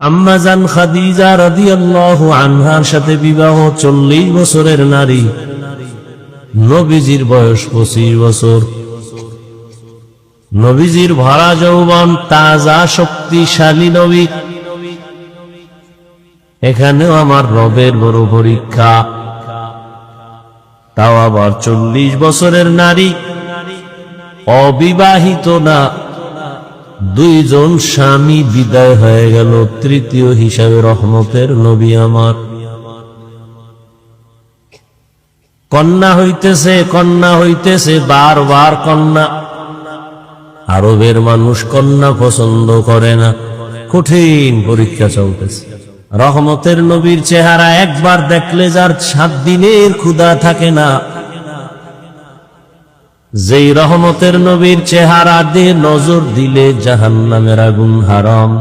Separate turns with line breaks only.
আম্মাজান খাদিজা রাদিয়াল্লাহু আনহার সাথে বিবাহ 40 বছরের নারী। নবীজির বয়স 25 বছর। নবীজির ভরা যৌবন, তাজা শক্তিশালী নবী। এখানেও আমার রবের বড় পরীক্ষা। তাও আবার 40 বছরের নারী, অবিবাহিত না। 2 জন স্বামী বিদায় হয়ে গেল, তৃতীয় হিসাবে রহমতের নবী আমার। কন্যা হইতেছে বারবার কন্যা। আরবের মানুষ কন্যা পছন্দ করে না, কঠিন পরীক্ষা চলতেছে। রহমতের নবীর চেহারা একবার দেখলে যার 7 দিনের ক্ষুধা থাকে না, যেই রহমতের নবীর চেহারা দিয়ে নজর দিলে জাহান্নামের আগুন হারাম।